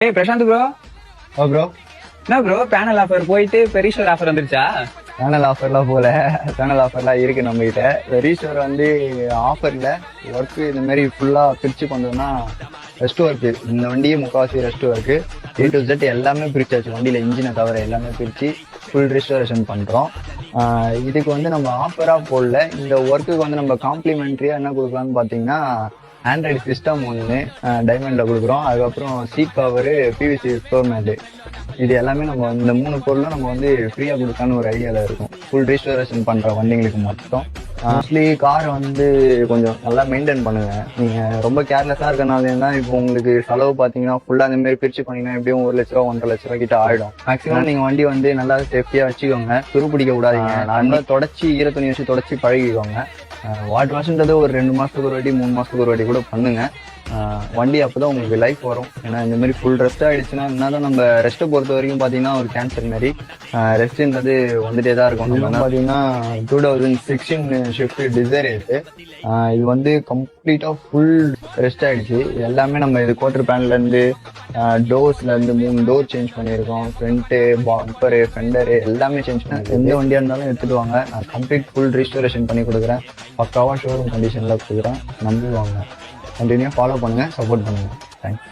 ஏய் Prashanth bro. Bro என்ன bro panel offer போயிட்டு பெரிஷோர் ஆஃபர் வந்துருச்சா? பேனல் ஆஃபர்லாம் போல. பேனல் ஆஃபர்லாம் இருக்கு நம்ம கிட்ட. ரீஸ்டோர் வந்து ஆஃபர்ல ஒர்க்கு இந்த மாதிரி ஃபுல்லா பிரிச்சு பண்ணோம்னா ரெஸ்ட் ஒர்க்கு. இந்த வண்டியே முக்கால்வாசி rest work A to Z எல்லாமே பிரிச்சாச்சு. வண்டியில இன்ஜினை தவிர எல்லாமே பிரிச்சு ஃபுல் ரெஸ்டோரேஷன் பண்றோம். இதுக்கு வந்து நம்ம ஆஃபரா போடல. இந்த ஒர்க்குக்கு வந்து நம்ம காம்ப்ளிமெண்ட்ரியா என்ன கொடுக்கலாம்னு பாத்தீங்கன்னா ஆண்ட்ராய்டு சிஸ்டம் ஒன்று டைமண்ட்ல கொடுக்குறோம். அதுக்கப்புறம் seat cover, PVC floor mat, இது எல்லாமே நம்ம இந்த 3 பொருளும் நம்ம வந்து ஃப்ரீயா கொடுக்கலான்னு ஒரு ஐடியால இருக்கும். ஃபுல் ரீஸ்டோரேஷன் பண்ற வண்டிங்களுக்கு மட்டும். மோஸ்ட்லி கார் வந்து கொஞ்சம் நல்லா மெயின்டைன் பண்ணுங்க. நீங்க ரொம்ப கேர்லெஸ்ஸா இருக்கனால தான் இப்போ உங்களுக்கு செலவு பாத்தீங்கன்னா ஃபுல்லா அந்த மாதிரி பிரிச்சு பண்ணீங்கன்னா எப்படியும் 1 லட்ச ரூபா 1.5 லட்ச ரூபா கிட்ட ஆயிடும். மேக்ஸிமம் நீங்க வண்டி வந்து நல்லா சேஃப்டியா வச்சுக்கோங்க. துருப்பிடிக்க கூடாதீங்க. நல்லா தொடச்சி ஈரத்துணி வச்சு தொடச்சி பழகிக்கோங்க. வாட்டர் வாஷ்ன்றது ஒரு 2 மாசத்துக்கு ஒரு வாட்டி 3 மாசத்துக்கு ஒரு வாட்டி கூட பண்ணுங்க. வண்டி அப்பதான் உங்களுக்கு லைஃப் வரும். ஏன்னா இந்த மாதிரி ஃபுல் ரெஸ்ட் ஆயிடுச்சுன்னா என்னதான் நம்ம ரெஸ்ட்டை பொறுத்த வரைக்கும் பாத்தீங்கன்னா ஒரு கேன்சர் மாதிரி ரெஸ்ட்ன்றது வந்துட்டே தான் இருக்கும். பாத்தீங்கன்னா 2016 ஷிஃப்ட் டிசைர் இருக்கு. இது வந்து கம்ப்ளீட்டா ஃபுல் ரெஸ்ட் ஆயிடுச்சு. எல்லாமே நம்ம இது குவார்டர் பேனல்ல இருந்து டோர்ஸ்ல இருந்து 3 டோர் சேஞ்ச் பண்ணியிருக்கோம். ஃப்ரண்ட் பம்பரு ஃபெண்டரு எல்லாமே சேஞ்ச் பண்ணி எந்த வண்டியா இருந்தாலும் எடுத்துட்டு வாங்க. நான் கம்ப்ளீட் ஃபுல் ரீஸ்டோரேஷன் பண்ணி கொடுக்குறேன். பக்காவா ஷோரூம் கண்டிஷன்ல கொடுக்குறேன். நம்புவாங்க. கண்டினியூ ஃபாலோ பண்ணுங்க, சப்போர்ட் பண்ணுங்க. தேங்க்ஸ்.